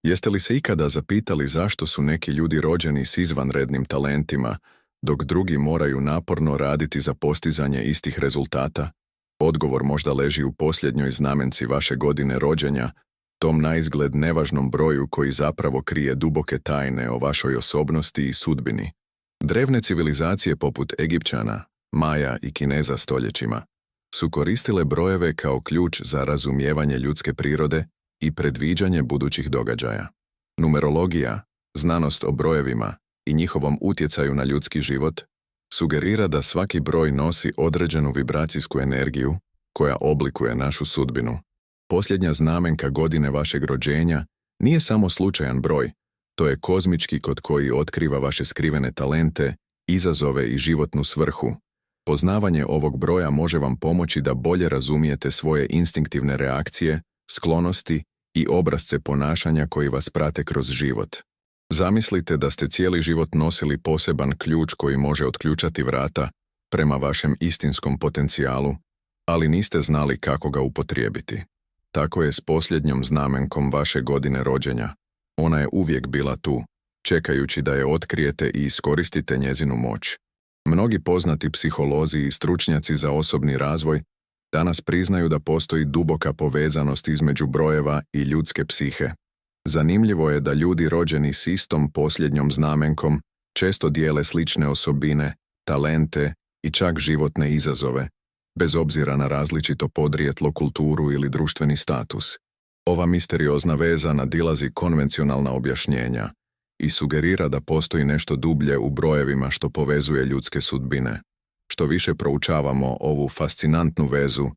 Jeste li se ikada zapitali zašto su neki ljudi rođeni s izvanrednim talentima, dok drugi moraju naporno raditi za postizanje istih rezultata? Odgovor možda leži u posljednjoj znamenci vaše godine rođenja, tom naizgled nevažnom broju koji zapravo krije duboke tajne o vašoj osobnosti i sudbini. Drevne civilizacije poput Egipćana, Maja i Kineza stoljećima su koristile brojeve kao ključ za razumijevanje ljudske prirode i predviđanje budućih događaja. Numerologija, znanost o brojevima i njihovom utjecaju na ljudski život, sugerira da svaki broj nosi određenu vibracijsku energiju koja oblikuje našu sudbinu. Posljednja znamenka godine vašeg rođenja nije samo slučajan broj, to je kozmički kod koji otkriva vaše skrivene talente, izazove i životnu svrhu. Poznavanje ovog broja može vam pomoći da bolje razumijete svoje instinktivne reakcije, sklonosti i obrasce ponašanja koji vas prate kroz život. Zamislite da ste cijeli život nosili poseban ključ koji može otključati vrata prema vašem istinskom potencijalu, ali niste znali kako ga upotrijebiti. Tako je s posljednjom znamenkom vaše godine rođenja. Ona je uvijek bila tu, čekajući da je otkrijete i iskoristite njezinu moć. Mnogi poznati psiholozi i stručnjaci za osobni razvoj danas priznaju da postoji duboka povezanost između brojeva i ljudske psihe. Zanimljivo je da ljudi rođeni s istom posljednjom znamenkom često dijele slične osobine, talente i čak životne izazove, bez obzira na različito podrijetlo, kulturu ili društveni status. Ova misteriozna veza nadilazi konvencionalna objašnjenja i sugerira da postoji nešto dublje u brojevima što povezuje ljudske sudbine. Što više proučavamo ovu fascinantnu vezu,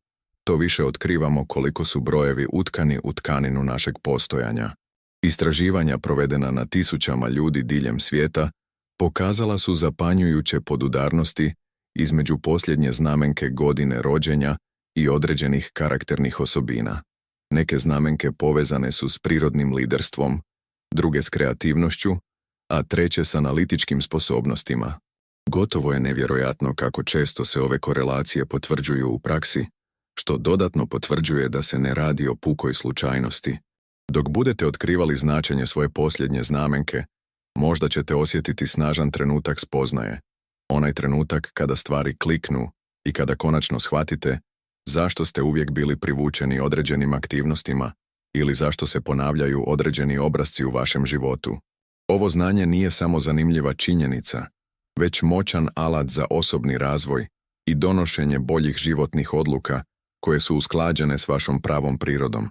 to više otkrivamo koliko su brojevi utkani u tkaninu našeg postojanja. Istraživanja provedena na tisućama ljudi diljem svijeta pokazala su zapanjujuće podudarnosti između posljednje znamenke godine rođenja i određenih karakternih osobina. Neke znamenke povezane su s prirodnim liderstvom, druge s kreativnošću, a treće s analitičkim sposobnostima. Gotovo je nevjerojatno kako često se ove korelacije potvrđuju u praksi, što dodatno potvrđuje da se ne radi o pukoj slučajnosti. Dok budete otkrivali značenje svoje posljednje znamenke, možda ćete osjetiti snažan trenutak spoznaje. Onaj trenutak kada stvari kliknu i kada konačno shvatite zašto ste uvijek bili privučeni određenim aktivnostima ili zašto se ponavljaju određeni obrasci u vašem životu. Ovo znanje nije samo zanimljiva činjenica, već moćan alat za osobni razvoj i donošenje boljih životnih odluka koje su usklađene s vašom pravom prirodom.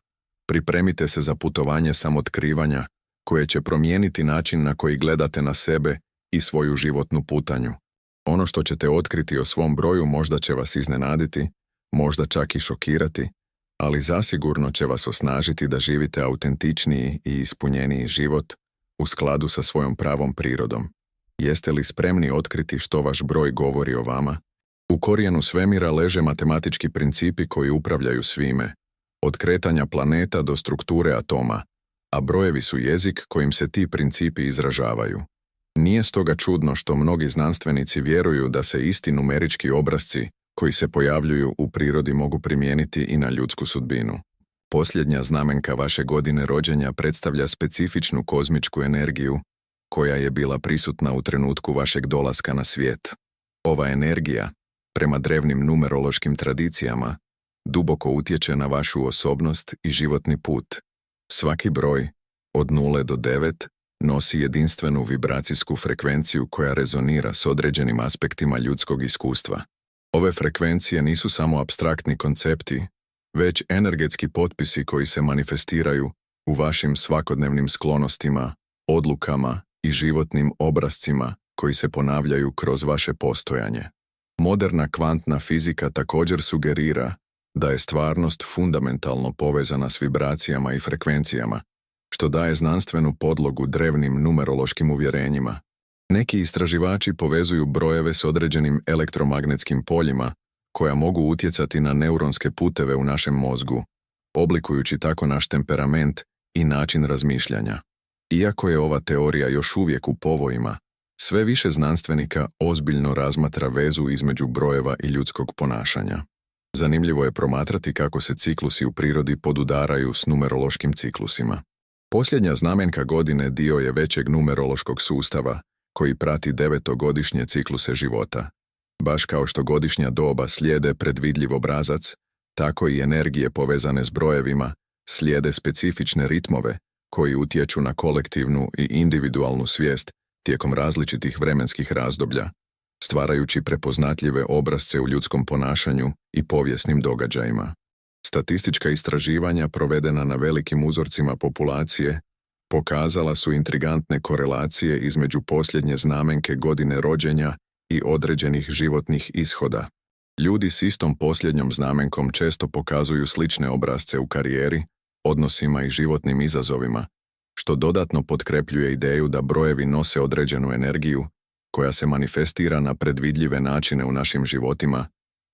Pripremite se za putovanje samotkrivanja koje će promijeniti način na koji gledate na sebe i svoju životnu putanju. Ono što ćete otkriti o svom broju možda će vas iznenaditi, možda čak i šokirati, ali zasigurno će vas osnažiti da živite autentičniji i ispunjeniji život u skladu sa svojom pravom prirodom. Jeste li spremni otkriti što vaš broj govori o vama? U korijenu svemira leže matematički principi koji upravljaju svime, od kretanja planeta do strukture atoma, a brojevi su jezik kojim se ti principi izražavaju. Nije stoga čudno što mnogi znanstvenici vjeruju da se isti numerički obrasci koji se pojavljuju u prirodi mogu primijeniti i na ljudsku sudbinu. Posljednja znamenka vaše godine rođenja predstavlja specifičnu kozmičku energiju koja je bila prisutna u trenutku vašeg dolaska na svijet. Ova energija, prema drevnim numerološkim tradicijama, duboko utječe na vašu osobnost i životni put. Svaki broj, od 0 do 9, nosi jedinstvenu vibracijsku frekvenciju koja rezonira s određenim aspektima ljudskog iskustva. Ove frekvencije nisu samo apstraktni koncepti, već energetski potpisi koji se manifestiraju u vašim svakodnevnim sklonostima, odlukama i životnim obrascima koji se ponavljaju kroz vaše postojanje. Moderna kvantna fizika također sugerira da je stvarnost fundamentalno povezana s vibracijama i frekvencijama, što daje znanstvenu podlogu drevnim numerološkim uvjerenjima. Neki istraživači povezuju brojeve s određenim elektromagnetskim poljima koja mogu utjecati na neuronske puteve u našem mozgu, oblikujući tako naš temperament i način razmišljanja. Iako je ova teorija još uvijek u povojima, sve više znanstvenika ozbiljno razmatra vezu između brojeva i ljudskog ponašanja. Zanimljivo je promatrati kako se ciklusi u prirodi podudaraju s numerološkim ciklusima. Posljednja znamenka godine dio je većeg numerološkog sustava koji prati 9-godišnje cikluse života. Baš kao što godišnja doba slijede predvidljiv obrazac, tako i energije povezane s brojevima slijede specifične ritmove koji utječu na kolektivnu i individualnu svijest tijekom različitih vremenskih razdoblja, stvarajući prepoznatljive obrazce u ljudskom ponašanju i povijesnim događajima. Statistička istraživanja provedena na velikim uzorcima populacije pokazala su intrigantne korelacije između posljednje znamenke godine rođenja i određenih životnih ishoda. Ljudi s istom posljednjom znamenkom često pokazuju slične obrasce u karijeri, odnosima i životnim izazovima, što dodatno potkrepljuje ideju da brojevi nose određenu energiju koja se manifestira na predvidljive načine u našim životima,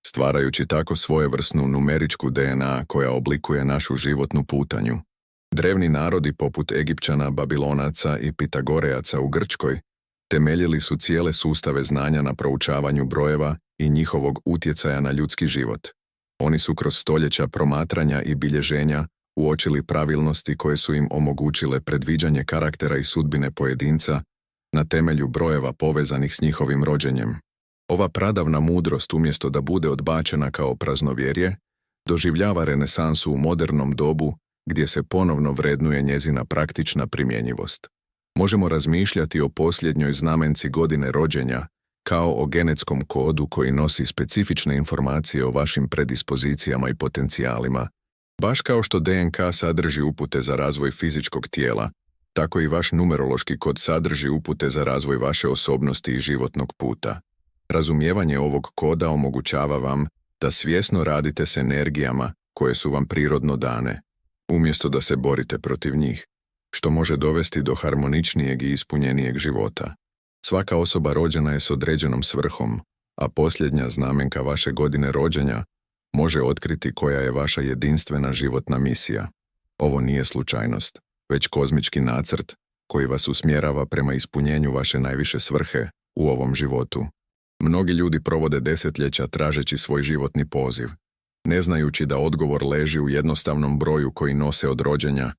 stvarajući tako svojevrsnu numeričku DNA koja oblikuje našu životnu putanju. Drevni narodi poput Egipćana, Babilonaca i Pitagorejaca u Grčkoj temeljili su cijele sustave znanja na proučavanju brojeva i njihovog utjecaja na ljudski život. Oni su kroz stoljeća promatranja i bilježenja uočili pravilnosti koje su im omogućile predviđanje karaktera i sudbine pojedinca na temelju brojeva povezanih s njihovim rođenjem. Ova pradavna mudrost, umjesto da bude odbačena kao praznovjerje, doživljava renesansu u modernom dobu gdje se ponovno vrednuje njezina praktična primjenjivost. Možemo razmišljati o posljednjoj znamenci godine rođenja kao o genetskom kodu koji nosi specifične informacije o vašim predispozicijama i potencijalima. Baš kao što DNK sadrži upute za razvoj fizičkog tijela, tako i vaš numerološki kod sadrži upute za razvoj vaše osobnosti i životnog puta. Razumijevanje ovog koda omogućava vam da svjesno radite s energijama koje su vam prirodno dane, umjesto da se borite protiv njih, što može dovesti do harmoničnijeg i ispunjenijeg života. Svaka osoba rođena je s određenom svrhom, a posljednja znamenka vaše godine rođenja može otkriti koja je vaša jedinstvena životna misija. Ovo nije slučajnost, već kozmički nacrt koji vas usmjerava prema ispunjenju vaše najviše svrhe u ovom životu. Mnogi ljudi provode desetljeća tražeći svoj životni poziv, ne znajući da odgovor leži u jednostavnom broju koji nose od rođenja,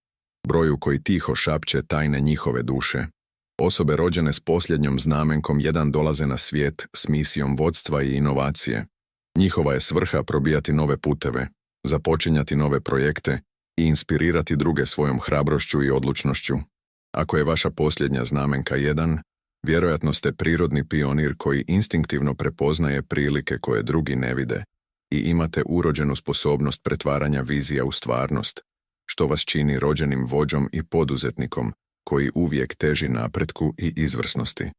broju koji tiho šapće tajne njihove duše. Osobe rođene s posljednjom znamenkom 1 dolaze na svijet s misijom vodstva i inovacije. Njihova je svrha probijati nove puteve, započinjati nove projekte i inspirirati druge svojom hrabrošću i odlučnošću. Ako je vaša posljednja znamenka 1, vjerojatno ste prirodni pionir koji instinktivno prepoznaje prilike koje drugi ne vide i imate urođenu sposobnost pretvaranja vizija u stvarnost, što vas čini rođenim vođom i poduzetnikom koji uvijek teži napretku i izvrsnosti.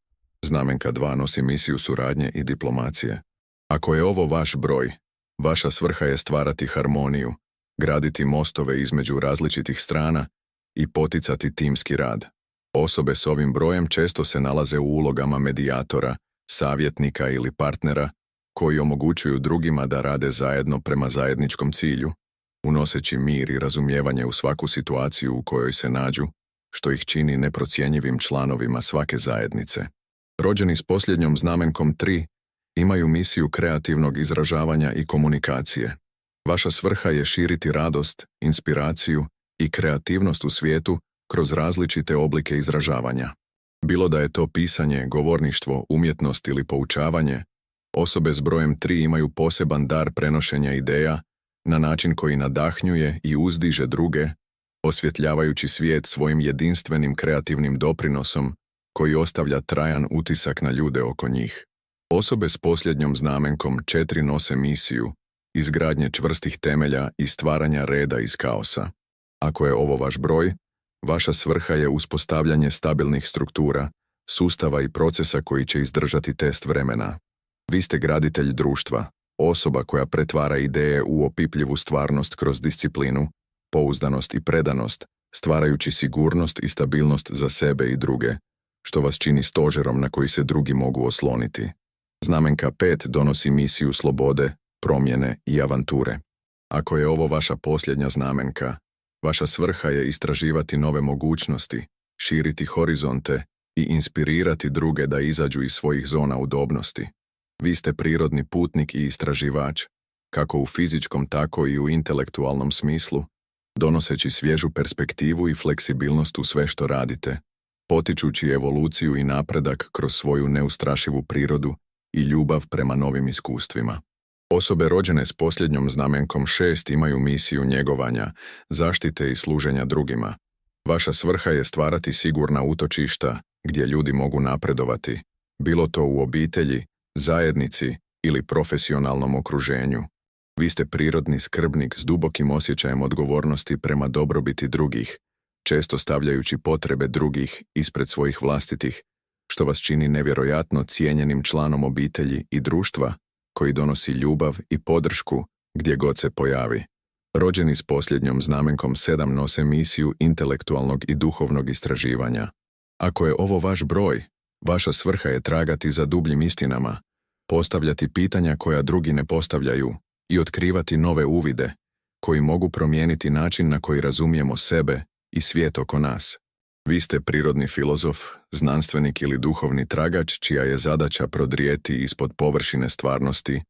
Znamenka 2 nosi misiju suradnje i diplomacije. Ako je ovo vaš broj, vaša svrha je stvarati harmoniju, graditi mostove između različitih strana i poticati timski rad. Osobe s ovim brojem često se nalaze u ulogama medijatora, savjetnika ili partnera koji omogućuju drugima da rade zajedno prema zajedničkom cilju, unoseći mir i razumijevanje u svaku situaciju u kojoj se nađu, što ih čini neprocjenjivim članovima svake zajednice. Rođeni s posljednjom znamenkom 3 imaju misiju kreativnog izražavanja i komunikacije. Vaša svrha je širiti radost, inspiraciju i kreativnost u svijetu kroz različite oblike izražavanja. Bilo da je to pisanje, govorništvo, umjetnost ili poučavanje, osobe s brojem 3 imaju poseban dar prenošenja ideja na način koji nadahnjuje i uzdiže druge, osvjetljavajući svijet svojim jedinstvenim kreativnim doprinosom koji ostavlja trajan utisak na ljude oko njih. Osobe s posljednjom znamenkom 4 nose misiju izgradnje čvrstih temelja i stvaranja reda iz kaosa. Ako je ovo vaš broj, vaša svrha je uspostavljanje stabilnih struktura, sustava i procesa koji će izdržati test vremena. Vi ste graditelj društva, osoba koja pretvara ideje u opipljivu stvarnost kroz disciplinu, pouzdanost i predanost, stvarajući sigurnost i stabilnost za sebe i druge, što vas čini stožerom na koji se drugi mogu osloniti. Znamenka 5 donosi misiju slobode, promjene i avanture. Ako je ovo vaša posljednja znamenka, vaša svrha je istraživati nove mogućnosti, širiti horizonte i inspirirati druge da izađu iz svojih zona udobnosti. Vi ste prirodni putnik i istraživač, kako u fizičkom tako i u intelektualnom smislu, donoseći svježu perspektivu i fleksibilnost u sve što radite, potičući evoluciju i napredak kroz svoju neustrašivu prirodu i ljubav prema novim iskustvima. Osobe rođene s posljednjom znamenkom 6 imaju misiju njegovanja, zaštite i služenja drugima. Vaša svrha je stvarati sigurna utočišta gdje ljudi mogu napredovati, bilo to u obitelji, zajednici ili profesionalnom okruženju. Vi ste prirodni skrbnik s dubokim osjećajem odgovornosti prema dobrobiti drugih, često stavljajući potrebe drugih ispred svojih vlastitih, što vas čini nevjerojatno cijenjenim članom obitelji i društva koji donosi ljubav i podršku gdje god se pojavi. Rođeni s posljednjom znamenkom 7 nose misiju intelektualnog i duhovnog istraživanja. Ako je ovo vaš broj, vaša svrha je tragati za dubljim istinama, postavljati pitanja koja drugi ne postavljaju i otkrivati nove uvide koji mogu promijeniti način na koji razumijemo sebe i svijet oko nas. Vi ste prirodni filozof, znanstvenik ili duhovni tragač čija je zadaća prodrijeti ispod površine stvarnosti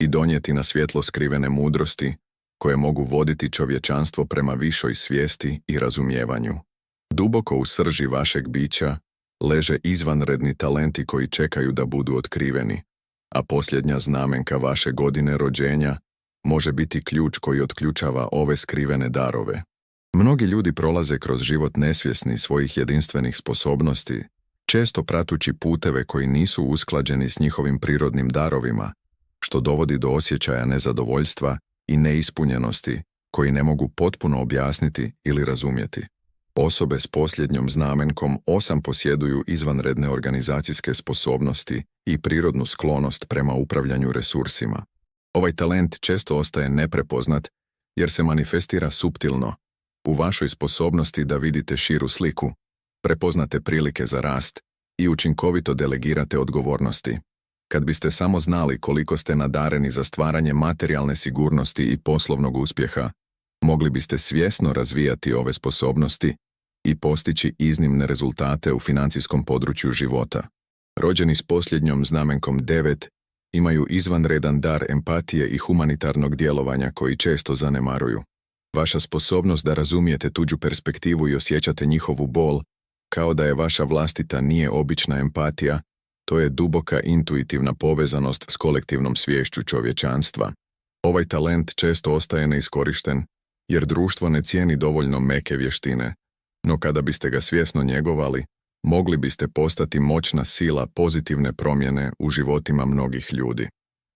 i donijeti na svjetlo skrivene mudrosti koje mogu voditi čovječanstvo prema višoj svijesti i razumijevanju. Duboko u srži vašeg bića leže izvanredni talenti koji čekaju da budu otkriveni, a posljednja znamenka vaše godine rođenja može biti ključ koji otključava ove skrivene darove. Mnogi ljudi prolaze kroz život nesvjesni svojih jedinstvenih sposobnosti, često pratući puteve koji nisu usklađeni s njihovim prirodnim darovima, što dovodi do osjećaja nezadovoljstva i neispunjenosti koji ne mogu potpuno objasniti ili razumjeti. Osobe s posljednjom znamenkom 8 posjeduju izvanredne organizacijske sposobnosti i prirodnu sklonost prema upravljanju resursima. Ovaj talent često ostaje neprepoznat jer se manifestira suptilno u vašoj sposobnosti da vidite širu sliku, prepoznate prilike za rast i učinkovito delegirate odgovornosti. Kad biste samo znali koliko ste nadareni za stvaranje materijalne sigurnosti i poslovnog uspjeha, mogli biste svjesno razvijati ove sposobnosti i postići iznimne rezultate u financijskom području života. Rođeni s posljednjom znamenkom 9 imaju izvanredan dar empatije i humanitarnog djelovanja koji često zanemaruju. Vaša sposobnost da razumijete tuđu perspektivu i osjećate njihovu bol, kao da je vaša vlastita nije obična empatija, to je duboka intuitivna povezanost s kolektivnom sviješću čovječanstva. Ovaj talent često ostaje neiskorišten, jer društvo ne cijeni dovoljno meke vještine, no kada biste ga svjesno njegovali, mogli biste postati moćna sila pozitivne promjene u životima mnogih ljudi.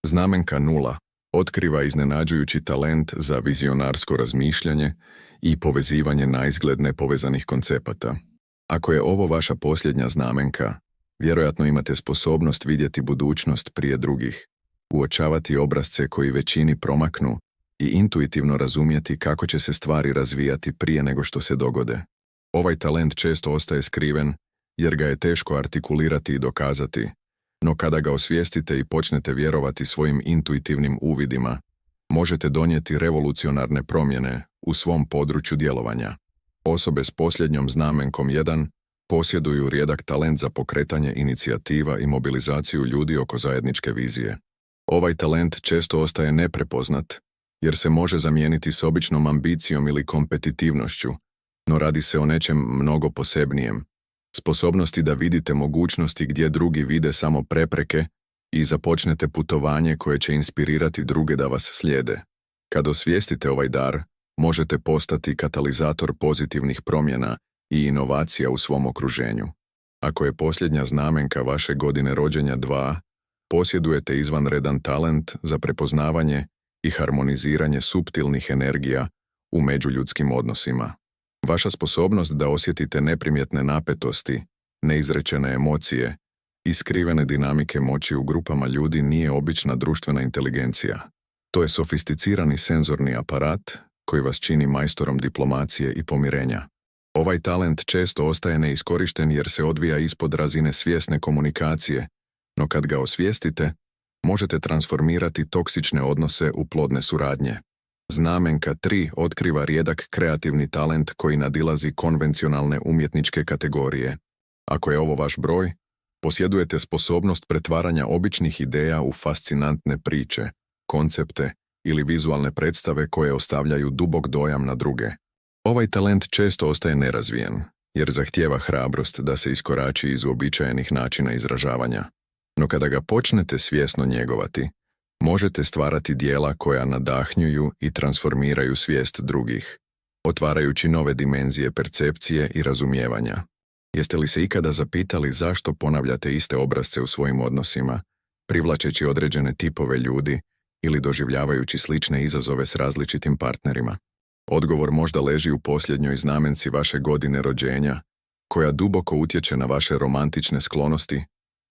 Znamenka 0 otkriva iznenađujući talent za vizionarsko razmišljanje i povezivanje naizgled nepovezanih koncepata. Ako je ovo vaša posljednja znamenka, vjerojatno imate sposobnost vidjeti budućnost prije drugih, uočavati obrasce koji većini promaknu i intuitivno razumjeti kako će se stvari razvijati prije nego što se dogode. Ovaj talent često ostaje skriven jer ga je teško artikulirati i dokazati, no kada ga osvijestite i počnete vjerovati svojim intuitivnim uvidima, možete donijeti revolucionarne promjene u svom području djelovanja. Osobe s posljednjom znamenkom 1 posjeduju rijedak talent za pokretanje inicijativa i mobilizaciju ljudi oko zajedničke vizije. Ovaj talent često ostaje neprepoznat jer se može zamijeniti s običnom ambicijom ili kompetitivnošću, no radi se o nečem mnogo posebnijem, sposobnosti da vidite mogućnosti gdje drugi vide samo prepreke i započnete putovanje koje će inspirirati druge da vas slijede. Kad osvijestite ovaj dar, možete postati katalizator pozitivnih promjena i inovacija u svom okruženju. Ako je posljednja znamenka vaše godine rođenja 2, posjedujete izvanredan talent za prepoznavanje i harmoniziranje suptilnih energija u međuljudskim odnosima. Vaša sposobnost da osjetite neprimjetne napetosti, neizrečene emocije i skrivene dinamike moći u grupama ljudi nije obična društvena inteligencija. To je sofisticirani senzorni aparat koji vas čini majstorom diplomacije i pomirenja. Ovaj talent često ostaje neiskorišten jer se odvija ispod razine svjesne komunikacije, no kad ga osvijestite, možete transformirati toksične odnose u plodne suradnje. Znamenka 3 otkriva rijedak kreativni talent koji nadilazi konvencionalne umjetničke kategorije. Ako je ovo vaš broj, posjedujete sposobnost pretvaranja običnih ideja u fascinantne priče, koncepte ili vizualne predstave koje ostavljaju dubok dojam na druge. Ovaj talent često ostaje nerazvijen, jer zahtijeva hrabrost da se iskorači iz uobičajenih načina izražavanja. No kada ga počnete svjesno njegovati, možete stvarati djela koja nadahnjuju i transformiraju svijest drugih, otvarajući nove dimenzije percepcije i razumijevanja. Jeste li se ikada zapitali zašto ponavljate iste obrasce u svojim odnosima, privlačeći određene tipove ljudi ili doživljavajući slične izazove s različitim partnerima? Odgovor možda leži u posljednjoj znamenci vaše godine rođenja, koja duboko utječe na vaše romantične sklonosti,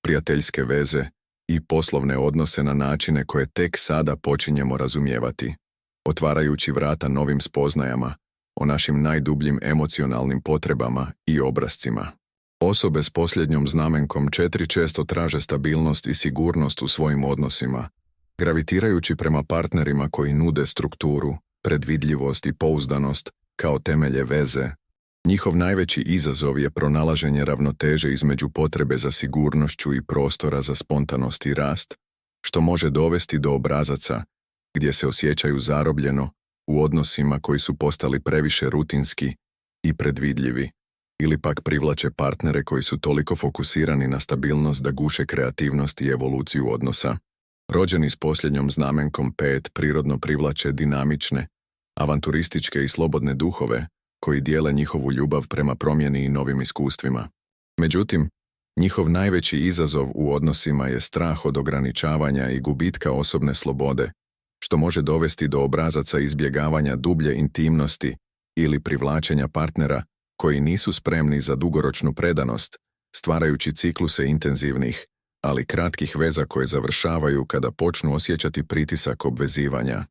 prijateljske veze i poslovne odnose na načine koje tek sada počinjemo razumijevati, otvarajući vrata novim spoznajama o našim najdubljim emocionalnim potrebama i obrascima. Osobe s posljednjom znamenkom 4 često traže stabilnost i sigurnost u svojim odnosima, gravitirajući prema partnerima koji nude strukturu, predvidljivost i pouzdanost kao temelje veze. Njihov najveći izazov je pronalaženje ravnoteže između potrebe za sigurnošću i prostora za spontanost i rast, što može dovesti do obrazaca gdje se osjećaju zarobljeno u odnosima koji su postali previše rutinski i predvidljivi, ili pak privlače partnere koji su toliko fokusirani na stabilnost da guše kreativnost i evoluciju odnosa. Rođeni s posljednjom znamenkom 5 prirodno privlače dinamične, avanturističke i slobodne duhove koji dijele njihovu ljubav prema promjeni i novim iskustvima. Međutim, njihov najveći izazov u odnosima je strah od ograničavanja i gubitka osobne slobode, što može dovesti do obrazaca izbjegavanja dublje intimnosti ili privlačenja partnera koji nisu spremni za dugoročnu predanost, stvarajući cikluse intenzivnih, ali kratkih veza koje završavaju kada počnu osjećati pritisak obvezivanja.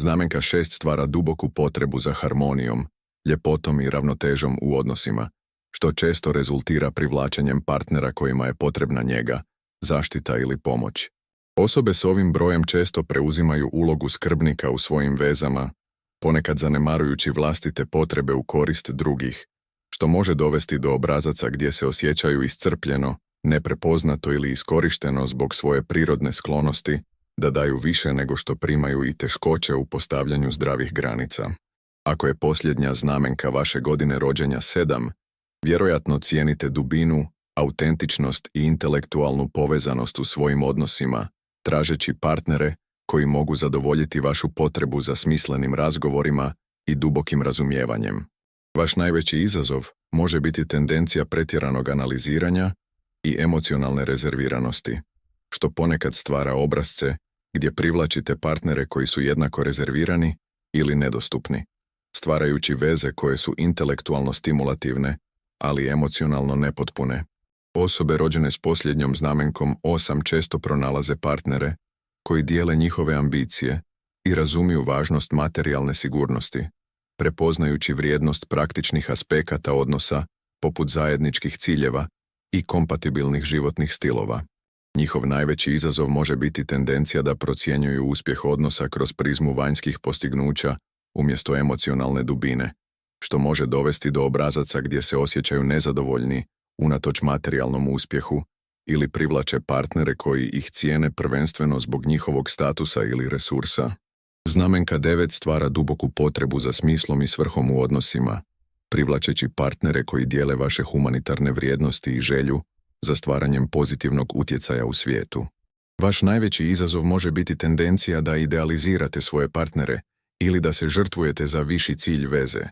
Znamenka 6 stvara duboku potrebu za harmonijom, ljepotom i ravnotežom u odnosima, što često rezultira privlačenjem partnera kojima je potrebna njega, zaštita ili pomoć. Osobe s ovim brojem često preuzimaju ulogu skrbnika u svojim vezama, ponekad zanemarujući vlastite potrebe u korist drugih, što može dovesti do obrazaca gdje se osjećaju iscrpljeno, neprepoznato ili iskorišteno zbog svoje prirodne sklonosti da daju više nego što primaju i teškoće u postavljanju zdravih granica. Ako je posljednja znamenka vaše godine rođenja 7, vjerojatno cijenite dubinu, autentičnost i intelektualnu povezanost u svojim odnosima, tražeći partnere koji mogu zadovoljiti vašu potrebu za smislenim razgovorima i dubokim razumijevanjem. Vaš najveći izazov može biti tendencija pretjeranog analiziranja i emocionalne rezerviranosti, što ponekad stvara obrasce gdje privlačite partnere koji su jednako rezervirani ili nedostupni, stvarajući veze koje su intelektualno stimulativne, ali emocionalno nepotpune. Osobe rođene s posljednjom znamenkom 8 često pronalaze partnere koji dijele njihove ambicije i razumiju važnost materijalne sigurnosti, prepoznajući vrijednost praktičnih aspekata odnosa poput zajedničkih ciljeva i kompatibilnih životnih stilova. Njihov najveći izazov može biti tendencija da procjenjuju uspjeh odnosa kroz prizmu vanjskih postignuća umjesto emocionalne dubine, što može dovesti do obrazaca gdje se osjećaju nezadovoljni unatoč materijalnom uspjehu ili privlače partnere koji ih cijene prvenstveno zbog njihovog statusa ili resursa. Znamenka 9 stvara duboku potrebu za smislom i svrhom u odnosima, privlačeći partnere koji dijele vaše humanitarne vrijednosti i želju za stvaranjem pozitivnog utjecaja u svijetu. Vaš najveći izazov može biti tendencija da idealizirate svoje partnere ili da se žrtvujete za viši cilj veze,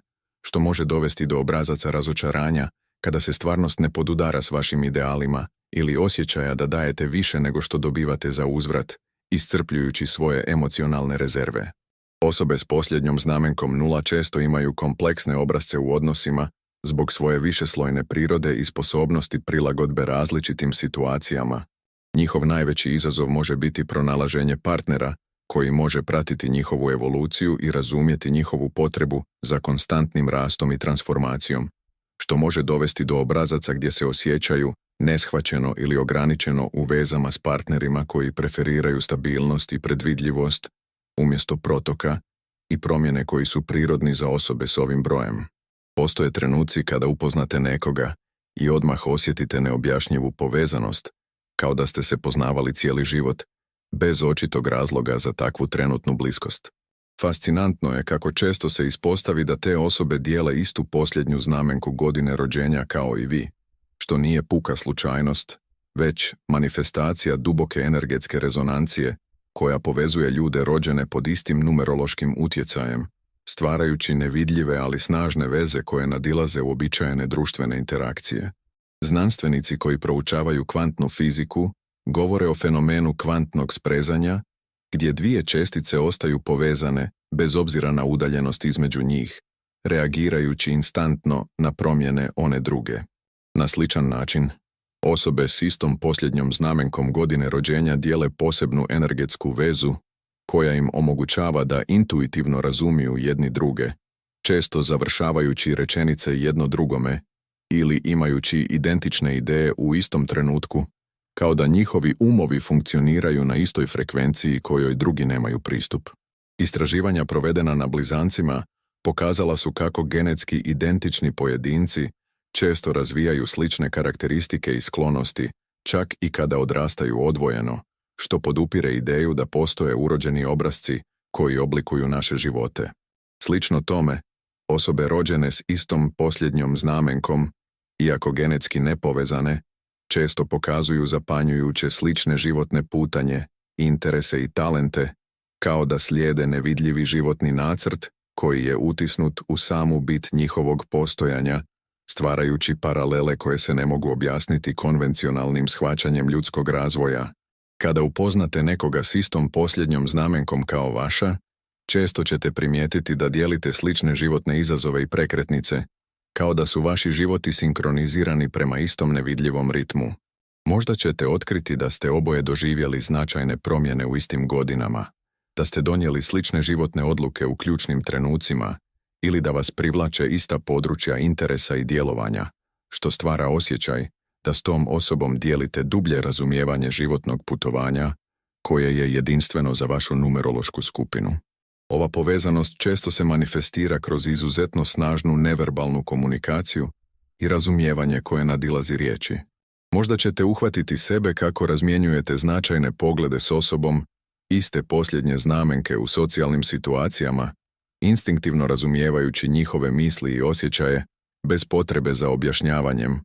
što može dovesti do obrazaca razočaranja kada se stvarnost ne podudara s vašim idealima ili osjećaja da dajete više nego što dobivate za uzvrat, iscrpljujući svoje emocionalne rezerve. Osobe s posljednjom znamenkom 0 često imaju kompleksne obrasce u odnosima zbog svoje višeslojne prirode i sposobnosti prilagodbe različitim situacijama. Njihov najveći izazov može biti pronalaženje partnera koji može pratiti njihovu evoluciju i razumjeti njihovu potrebu za konstantnim rastom i transformacijom, što može dovesti do obrazaca gdje se osjećaju neshvaćeno ili ograničeno u vezama s partnerima koji preferiraju stabilnost i predvidljivost umjesto protoka i promjene koji su prirodni za osobe s ovim brojem. Postoje trenuci kada upoznate nekoga i odmah osjetite neobjašnjivu povezanost, kao da ste se poznavali cijeli život, bez očitog razloga za takvu trenutnu bliskost. Fascinantno je kako često se ispostavi da te osobe dijele istu posljednju znamenku godine rođenja kao i vi, što nije puka slučajnost, već manifestacija duboke energetske rezonancije koja povezuje ljude rođene pod istim numerološkim utjecajem, stvarajući nevidljive ali snažne veze koje nadilaze uobičajene društvene interakcije. Znanstvenici koji proučavaju kvantnu fiziku govore o fenomenu kvantnog sprezanja, gdje dvije čestice ostaju povezane bez obzira na udaljenost između njih, reagirajući instantno na promjene one druge. Na sličan način, osobe s istom posljednjom znamenkom godine rođenja dijele posebnu energetsku vezu koja im omogućava da intuitivno razumiju jedni druge, često završavajući rečenice jedno drugome ili imajući identične ideje u istom trenutku, kao da njihovi umovi funkcioniraju na istoj frekvenciji kojoj drugi nemaju pristup. Istraživanja provedena na blizancima pokazala su kako genetski identični pojedinci često razvijaju slične karakteristike i sklonosti, čak i kada odrastaju odvojeno, što podupire ideju da postoje urođeni obrasci koji oblikuju naše živote. Slično tome, osobe rođene s istom posljednjom znamenkom, iako genetski nepovezane, često pokazuju zapanjujuće slične životne putanje, interese i talente, kao da slijede nevidljivi životni nacrt koji je utisnut u samu bit njihovog postojanja, stvarajući paralele koje se ne mogu objasniti konvencionalnim shvaćanjem ljudskog razvoja. Kada upoznate nekoga s istom posljednjom znamenkom kao vaša, često ćete primijetiti da dijelite slične životne izazove i prekretnice, kao da su vaši životi sinkronizirani prema istom nevidljivom ritmu. Možda ćete otkriti da ste oboje doživjeli značajne promjene u istim godinama, da ste donijeli slične životne odluke u ključnim trenucima ili da vas privlače ista područja interesa i djelovanja, što stvara osjećaj da s tom osobom dijelite dublje razumijevanje životnog putovanja koje je jedinstveno za vašu numerološku skupinu. Ova povezanost često se manifestira kroz izuzetno snažnu neverbalnu komunikaciju i razumijevanje koje nadilazi riječi. Možda ćete uhvatiti sebe kako razmjenjujete značajne poglede s osobom iste posljednje znamenke u socijalnim situacijama, instinktivno razumijevajući njihove misli i osjećaje bez potrebe za objašnjavanjem,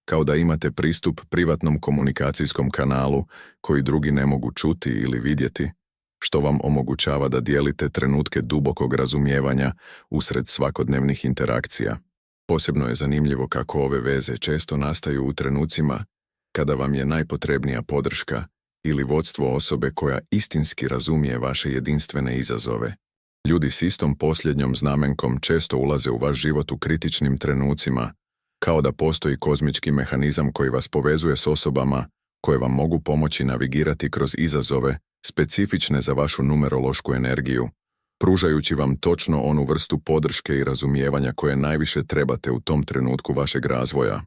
kao da imate pristup privatnom komunikacijskom kanalu koji drugi ne mogu čuti ili vidjeti, što vam omogućava da dijelite trenutke dubokog razumijevanja usred svakodnevnih interakcija. Posebno je zanimljivo kako ove veze često nastaju u trenucima kada vam je najpotrebnija podrška ili vodstvo osobe koja istinski razumije vaše jedinstvene izazove. Ljudi s istom posljednjom znamenkom često ulaze u vaš život u kritičnim trenucima, kao da postoji kozmički mehanizam koji vas povezuje s osobama koje vam mogu pomoći navigirati kroz izazove specifične za vašu numerološku energiju, pružajući vam točno onu vrstu podrške i razumijevanja koje najviše trebate u tom trenutku vašeg razvoja.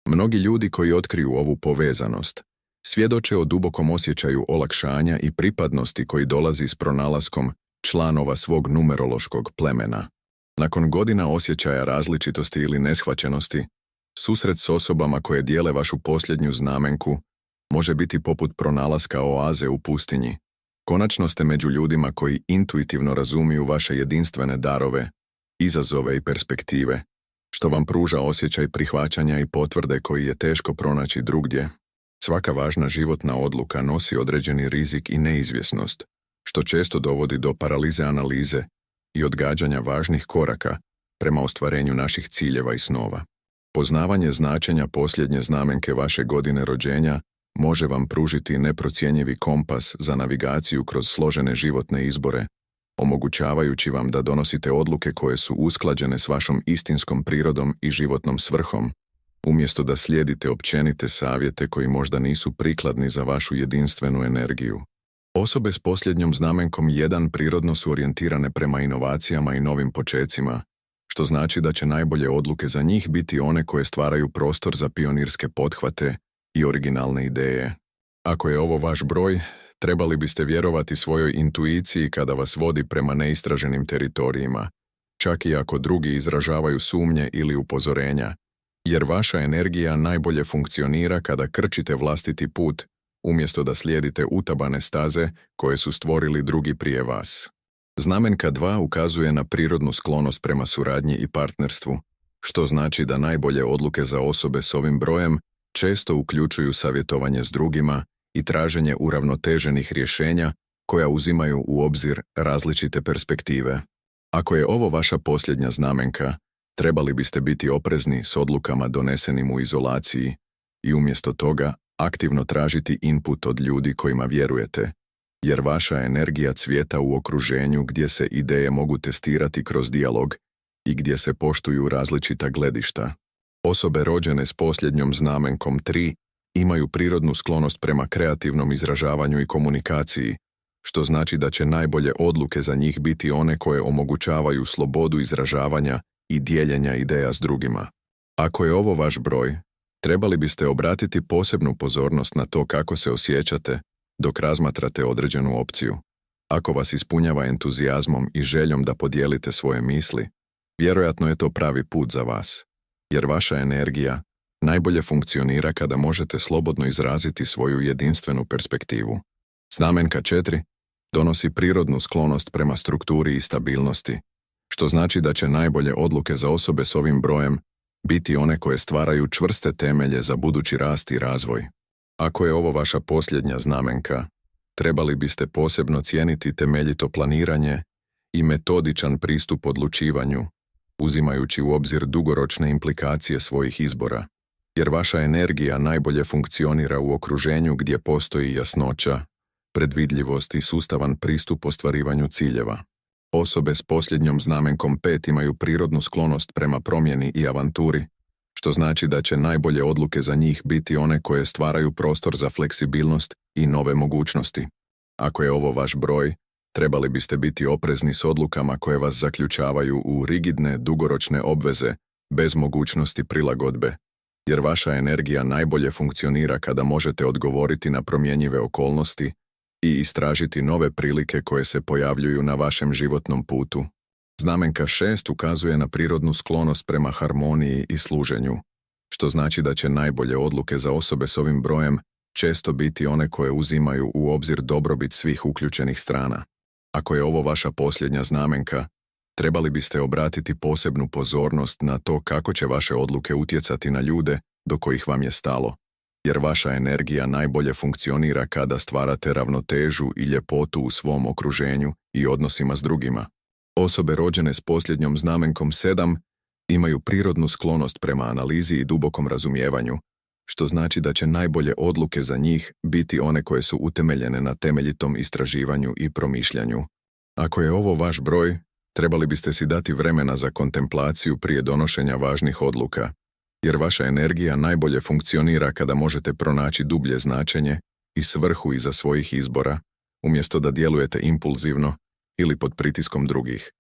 Mnogi ljudi koji otkriju ovu povezanost svjedoče o dubokom osjećaju olakšanja i pripadnosti koji dolazi s pronalaskom članova svog numerološkog plemena. Nakon godina osjećaja različitosti ili neshvaćenosti, susret s osobama koje dijele vašu posljednju znamenku može biti poput pronalaska oaze u pustinji. Konačno ste među ljudima koji intuitivno razumiju vaše jedinstvene darove, izazove i perspektive, što vam pruža osjećaj prihvaćanja i potvrde koji je teško pronaći drugdje. Svaka važna životna odluka nosi određeni rizik i neizvjesnost, što često dovodi do paralize analize i odgađanja važnih koraka prema ostvarenju naših ciljeva i snova. Poznavanje značenja posljednje znamenke vaše godine rođenja može vam pružiti neprocjenjivi kompas za navigaciju kroz složene životne izbore, omogućavajući vam da donosite odluke koje su usklađene s vašom istinskom prirodom i životnom svrhom, umjesto da slijedite općenite savjete koji možda nisu prikladni za vašu jedinstvenu energiju. Osobe s posljednjom znamenkom 1 prirodno su orijentirane prema inovacijama i novim počecima, što znači da će najbolje odluke za njih biti one koje stvaraju prostor za pionirske pothvate i originalne ideje. Ako je ovo vaš broj, trebali biste vjerovati svojoj intuiciji kada vas vodi prema neistraženim teritorijima, čak i ako drugi izražavaju sumnje ili upozorenja, jer vaša energija najbolje funkcionira kada krčite vlastiti put, umjesto da slijedite utabane staze koje su stvorili drugi prije vas. Znamenka 2 ukazuje na prirodnu sklonost prema suradnji i partnerstvu, što znači da najbolje odluke za osobe s ovim brojem često uključuju savjetovanje s drugima i traženje uravnoteženih rješenja koja uzimaju u obzir različite perspektive. Ako je ovo vaša posljednja znamenka, trebali biste biti oprezni s odlukama donesenim u izolaciji i umjesto toga aktivno tražiti input od ljudi kojima vjerujete, jer vaša energija cvijeta u okruženju gdje se ideje mogu testirati kroz dijalog i gdje se poštuju različita gledišta. Osobe rođene s posljednjom znamenkom 3 imaju prirodnu sklonost prema kreativnom izražavanju i komunikaciji, što znači da će najbolje odluke za njih biti one koje omogućavaju slobodu izražavanja i dijeljenja ideja s drugima. Ako je ovo vaš broj, trebali biste obratiti posebnu pozornost na to kako se osjećate dok razmatrate određenu opciju. Ako vas ispunjava entuzijazmom i željom da podijelite svoje misli, vjerojatno je to pravi put za vas, jer vaša energija najbolje funkcionira kada možete slobodno izraziti svoju jedinstvenu perspektivu. Znamenka 4 donosi prirodnu sklonost prema strukturi i stabilnosti, što znači da će najbolje odluke za osobe s ovim brojem biti one koje stvaraju čvrste temelje za budući rast i razvoj. Ako je ovo vaša posljednja znamenka, trebali biste posebno cijeniti temeljito planiranje i metodičan pristup odlučivanju, uzimajući u obzir dugoročne implikacije svojih izbora, jer vaša energija najbolje funkcionira u okruženju gdje postoji jasnoća, predvidljivost i sustavan pristup ostvarivanju ciljeva. Osobe s posljednjom znamenkom 5 imaju prirodnu sklonost prema promjeni i avanturi, što znači da će najbolje odluke za njih biti one koje stvaraju prostor za fleksibilnost i nove mogućnosti. Ako je ovo vaš broj, trebali biste biti oprezni s odlukama koje vas zaključavaju u rigidne, dugoročne obveze bez mogućnosti prilagodbe, jer vaša energija najbolje funkcionira kada možete odgovoriti na promjenjive okolnosti i istražiti nove prilike koje se pojavljuju na vašem životnom putu. Znamenka 6 ukazuje na prirodnu sklonost prema harmoniji i služenju, što znači da će najbolje odluke za osobe s ovim brojem često biti one koje uzimaju u obzir dobrobit svih uključenih strana. Ako je ovo vaša posljednja znamenka, trebali biste obratiti posebnu pozornost na to kako će vaše odluke utjecati na ljude do kojih vam je stalo, jer vaša energija najbolje funkcionira kada stvarate ravnotežu i ljepotu u svom okruženju i odnosima s drugima. Osobe rođene s posljednjom znamenkom 7 imaju prirodnu sklonost prema analizi i dubokom razumijevanju, što znači da će najbolje odluke za njih biti one koje su utemeljene na temeljitom istraživanju i promišljanju. Ako je ovo vaš broj, trebali biste si dati vremena za kontemplaciju prije donošenja važnih odluka, jer vaša energija najbolje funkcionira kada možete pronaći dublje značenje i svrhu iza svojih izbora, umjesto da djelujete impulzivno ili pod pritiskom drugih.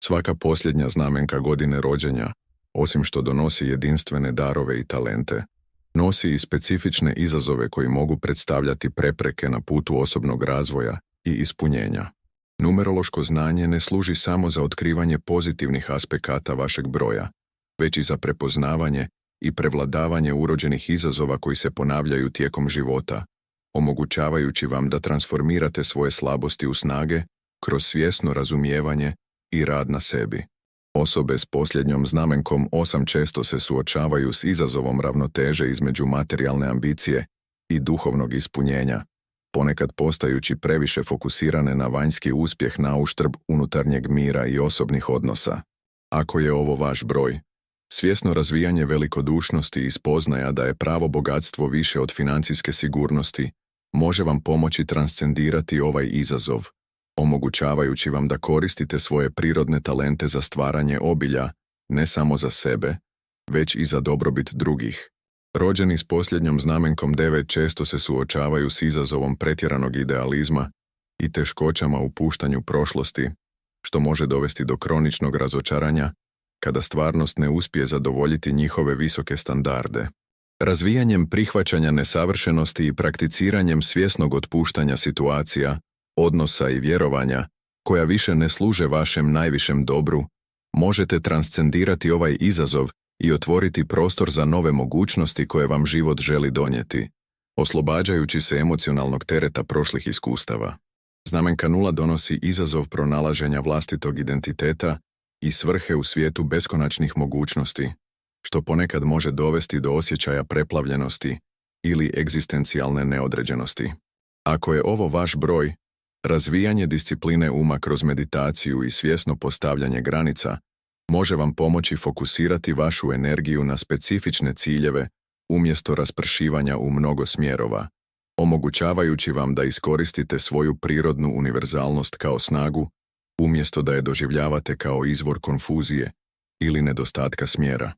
Svaka posljednja znamenka godine rođenja, osim što donosi jedinstvene darove i talente, nosi i specifične izazove koji mogu predstavljati prepreke na putu osobnog razvoja i ispunjenja. Numerološko znanje ne služi samo za otkrivanje pozitivnih aspekata vašeg broja, već i za prepoznavanje i prevladavanje urođenih izazova koji se ponavljaju tijekom života, omogućavajući vam da transformirate svoje slabosti u snage kroz svjesno razumijevanje i rad na sebi. Osobe s posljednjom znamenkom 8 često se suočavaju s izazovom ravnoteže između materijalne ambicije i duhovnog ispunjenja, ponekad postajući previše fokusirane na vanjski uspjeh na uštrb unutarnjeg mira i osobnih odnosa. Ako je ovo vaš broj, svjesno razvijanje velikodušnosti i spoznaja da je pravo bogatstvo više od financijske sigurnosti može vam pomoći transcendirati ovaj izazov, omogućavajući vam da koristite svoje prirodne talente za stvaranje obilja, ne samo za sebe, već i za dobrobit drugih. Rođeni s posljednjom znamenkom 9 često se suočavaju s izazovom pretjeranog idealizma i teškoćama u puštanju prošlosti, što može dovesti do kroničnog razočaranja kada stvarnost ne uspije zadovoljiti njihove visoke standarde. Razvijanjem prihvaćanja nesavršenosti i prakticiranjem svjesnog otpuštanja situacija, odnosa i vjerovanja, koja više ne služe vašem najvišem dobru, možete transcendirati ovaj izazov i otvoriti prostor za nove mogućnosti koje vam život želi donijeti, oslobađajući se emocionalnog tereta prošlih iskustava. Znamenka 0 donosi izazov pronalaženja vlastitog identiteta i svrhe u svijetu beskonačnih mogućnosti, što ponekad može dovesti do osjećaja preplavljenosti ili egzistencijalne neodređenosti. Ako je ovo vaš broj, razvijanje discipline uma kroz meditaciju i svjesno postavljanje granica može vam pomoći fokusirati vašu energiju na specifične ciljeve umjesto raspršivanja u mnogo smjerova, omogućavajući vam da iskoristite svoju prirodnu univerzalnost kao snagu, umjesto da je doživljavate kao izvor konfuzije ili nedostatka smjera.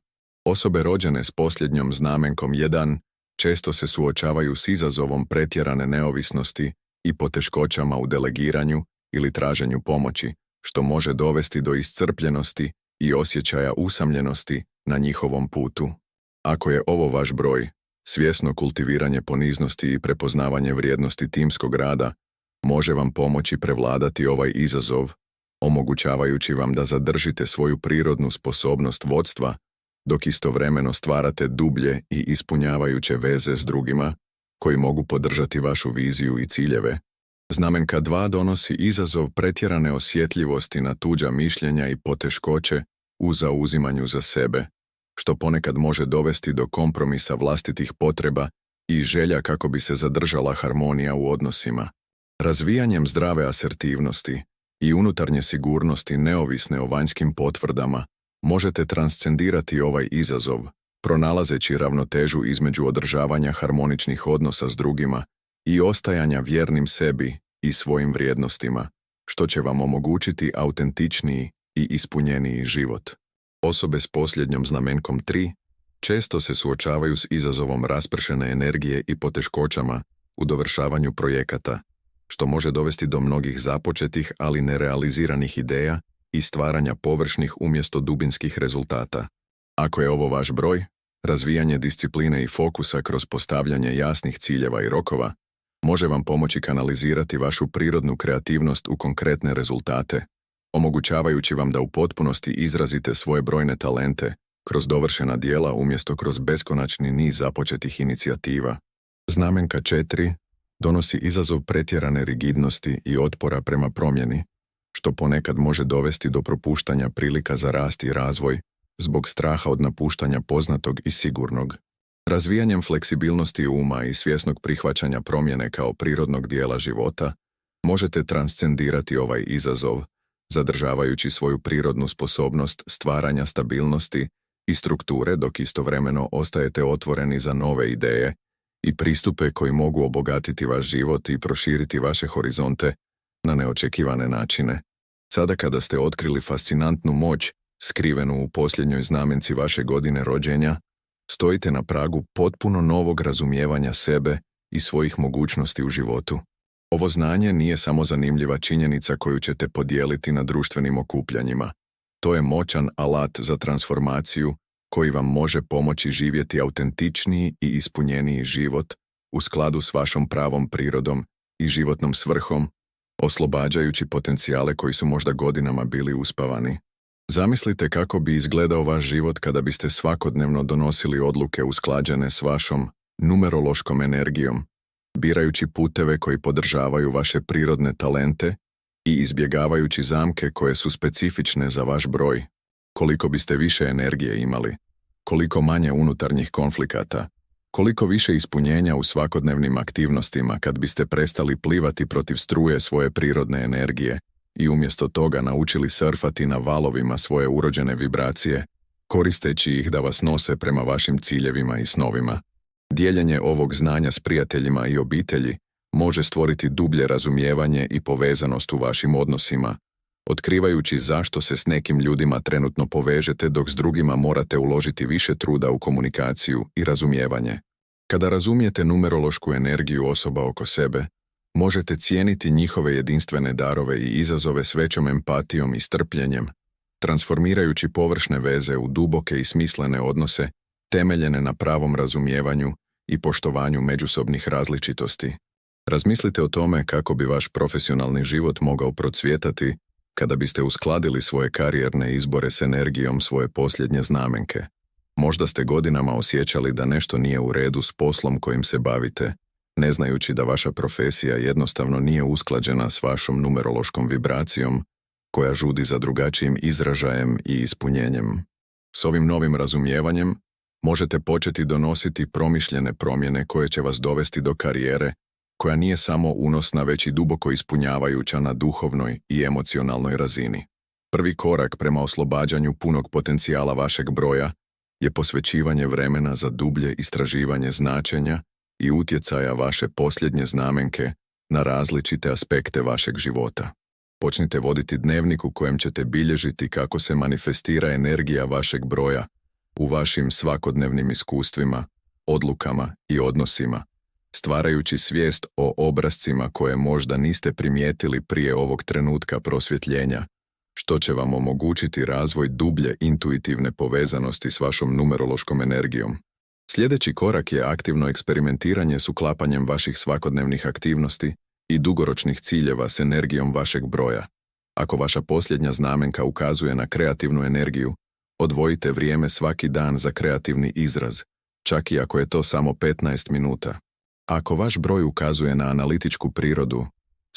Osobe rođene s posljednjom znamenkom 1 često se suočavaju s izazovom pretjerane neovisnosti i poteškoćama u delegiranju ili traženju pomoći, što može dovesti do iscrpljenosti i osjećaja usamljenosti na njihovom putu. Ako je ovo vaš broj, svjesno kultiviranje poniznosti i prepoznavanje vrijednosti timskog rada može vam pomoći prevladati ovaj izazov, omogućavajući vam da zadržite svoju prirodnu sposobnost vodstva, dok istovremeno stvarate dublje i ispunjavajuće veze s drugima, koji mogu podržati vašu viziju i ciljeve. Znamenka 2 donosi izazov pretjerane osjetljivosti na tuđa mišljenja i poteškoće u zauzimanju za sebe, što ponekad može dovesti do kompromisa vlastitih potreba i želja kako bi se zadržala harmonija u odnosima. Razvijanjem zdrave asertivnosti i unutarnje sigurnosti neovisne o vanjskim potvrdama možete transcendirati ovaj izazov, pronalazeći ravnotežu između održavanja harmoničnih odnosa s drugima i ostajanja vjernim sebi i svojim vrijednostima, što će vam omogućiti autentičniji i ispunjeniji život. Osobe s posljednjom znamenkom 3 često se suočavaju s izazovom raspršene energije i poteškoćama u dovršavanju projekata, što može dovesti do mnogih započetih ali nerealiziranih ideja i stvaranja površnih umjesto dubinskih rezultata. Ako je ovo vaš broj, razvijanje discipline i fokusa kroz postavljanje jasnih ciljeva i rokova može vam pomoći kanalizirati vašu prirodnu kreativnost u konkretne rezultate, omogućavajući vam da u potpunosti izrazite svoje brojne talente kroz dovršena djela umjesto kroz beskonačni niz započetih inicijativa. Znamenka 4 donosi izazov pretjerane rigidnosti i otpora prema promjeni, što ponekad može dovesti do propuštanja prilika za rast i razvoj zbog straha od napuštanja poznatog i sigurnog. Razvijanjem fleksibilnosti uma i svjesnog prihvaćanja promjene kao prirodnog dijela života možete transcendirati ovaj izazov, zadržavajući svoju prirodnu sposobnost stvaranja stabilnosti i strukture dok istovremeno ostajete otvoreni za nove ideje i pristupe koji mogu obogatiti vaš život i proširiti vaše horizonte na neočekivane načine. Sada kada ste otkrili fascinantnu moć skrivenu u posljednjoj znamenci vaše godine rođenja, stojite na pragu potpuno novog razumijevanja sebe i svojih mogućnosti u životu. Ovo znanje nije samo zanimljiva činjenica koju ćete podijeliti na društvenim okupljanjima. To je moćan alat za transformaciju koji vam može pomoći živjeti autentičniji i ispunjeniji život u skladu s vašom pravom prirodom i životnom svrhom, oslobađajući potencijale koji su možda godinama bili uspavani. Zamislite kako bi izgledao vaš život kada biste svakodnevno donosili odluke usklađene s vašom numerološkom energijom, birajući puteve koji podržavaju vaše prirodne talente i izbjegavajući zamke koje su specifične za vaš broj. Koliko biste više energije imali, koliko manje unutarnjih konflikata, koliko više ispunjenja u svakodnevnim aktivnostima kad biste prestali plivati protiv struje svoje prirodne energije i umjesto toga naučili surfati na valovima svoje urođene vibracije, koristeći ih da vas nose prema vašim ciljevima i snovima. Dijeljenje ovog znanja s prijateljima i obitelji može stvoriti dublje razumijevanje i povezanost u vašim odnosima, otkrivajući zašto se s nekim ljudima trenutno povežete dok s drugima morate uložiti više truda u komunikaciju i razumijevanje. Kada razumijete numerološku energiju osoba oko sebe, možete cijeniti njihove jedinstvene darove i izazove s većom empatijom i strpljenjem, transformirajući površne veze u duboke i smislene odnose temeljene na pravom razumijevanju i poštovanju međusobnih različitosti. Razmislite o tome kako bi vaš profesionalni život mogao procvjetati kada biste uskladili svoje karijerne izbore s energijom svoje posljednje znamenke. Možda ste godinama osjećali da nešto nije u redu s poslom kojim se bavite ne znajući da vaša profesija jednostavno nije usklađena s vašom numerološkom vibracijom, koja žudi za drugačijim izražajem i ispunjenjem. S ovim novim razumijevanjem možete početi donositi promišljene promjene koje će vas dovesti do karijere koja nije samo unosna, već i duboko ispunjavajuća na duhovnoj i emocionalnoj razini. Prvi korak prema oslobađanju punog potencijala vašeg broja je posvećivanje vremena za dublje istraživanje značenja i utjecaja vaše posljednje znamenke na različite aspekte vašeg života. Počnite voditi dnevnik u kojem ćete bilježiti kako se manifestira energija vašeg broja u vašim svakodnevnim iskustvima, odlukama i odnosima, stvarajući svijest o obrascima koje možda niste primijetili prije ovog trenutka prosvjetljenja, što će vam omogućiti razvoj dublje intuitivne povezanosti s vašom numerološkom energijom. Sljedeći korak je aktivno eksperimentiranje s uklapanjem vaših svakodnevnih aktivnosti i dugoročnih ciljeva s energijom vašeg broja. Ako vaša posljednja znamenka ukazuje na kreativnu energiju, odvojite vrijeme svaki dan za kreativni izraz, čak i ako je to samo 15 minuta. Ako vaš broj ukazuje na analitičku prirodu,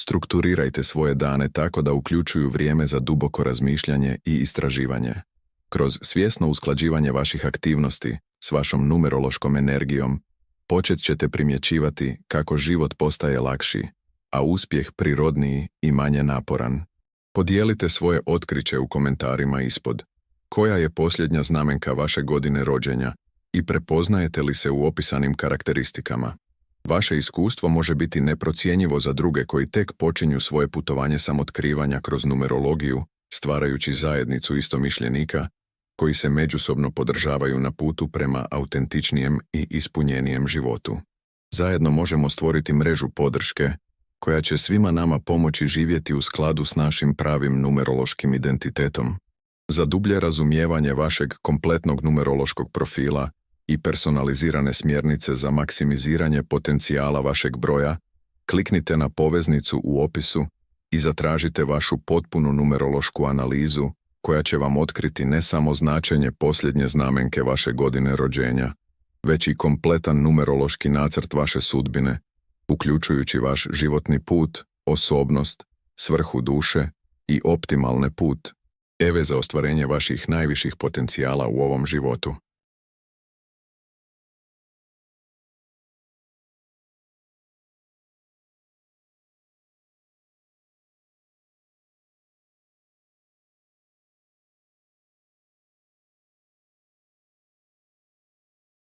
strukturirajte svoje dane tako da uključuju vrijeme za duboko razmišljanje i istraživanje. Kroz svjesno usklađivanje vaših aktivnosti s vašom numerološkom energijom, počet ćete primjećivati kako život postaje lakši, a uspjeh prirodniji i manje naporan. Podijelite svoje otkriće u komentarima ispod. Koja je posljednja znamenka vaše godine rođenja i prepoznajete li se u opisanim karakteristikama? Vaše iskustvo može biti neprocjenjivo za druge koji tek počinju svoje putovanje samotkrivanja kroz numerologiju, stvarajući zajednicu istomišljenika koji se međusobno podržavaju na putu prema autentičnijem i ispunjenijem životu. Zajedno možemo stvoriti mrežu podrške koja će svima nama pomoći živjeti u skladu s našim pravim numerološkim identitetom. Za dublje razumijevanje vašeg kompletnog numerološkog profila i personalizirane smjernice za maksimiziranje potencijala vašeg broja, kliknite na poveznicu u opisu i zatražite vašu potpunu numerološku analizu koja će vam otkriti ne samo značenje posljednje znamenke vaše godine rođenja, već i kompletan numerološki nacrt vaše sudbine, uključujući vaš životni put, osobnost, svrhu duše i optimalne put, za ostvarenje vaših najviših potencijala u ovom životu.